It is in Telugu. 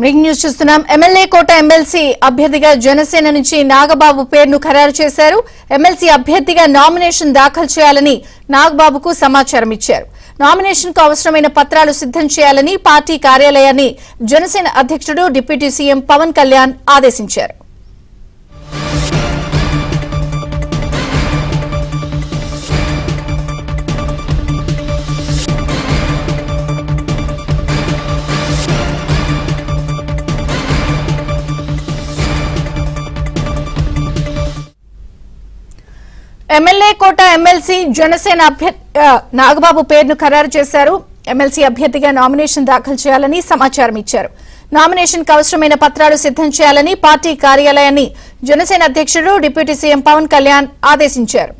బ్రేకింగ్ న్యూస్ చూస్తున్నాం. ఎమ్మెల్యే కోట ఎమ్మెల్సీ అభ్యర్థిగా జనసేన నుంచి నాగబాబు పేరును ఖరారు చేశారు. ఎమ్మెల్సీ అభ్యర్థిగా నామినేషన్ దాఖలు చేయాలని నాగబాబుకు సమాచారం ఇచ్చారు. నామినేషన్ కు అవసరమైన పత్రాలు సిద్ధం చేయాలని పార్టీ కార్యాలయాన్ని జనసేన అధ్యక్షుడు డిప్యూటీ సీఎం పవన్ కళ్యాణ్ ఆదేశించారు. ఎమ్మెల్యే కోట ఎమ్మెల్సీ జనసేన నాగబాబు పేరును ఖరారు చేశారు. ఎమ్మెల్సీ అభ్యర్థిగా నామినేషన్ దాఖలు చేయాలని సమాచారం ఇచ్చారు. నామినేషన్ కు అవసరమైన పత్రాలు సిద్ధం చేయాలని పార్టీ కార్యాలయాన్ని జనసేన అధ్యక్షుడు డిప్యూటీ సీఎం పవన్ కళ్యాణ్ ఆదేశించారు.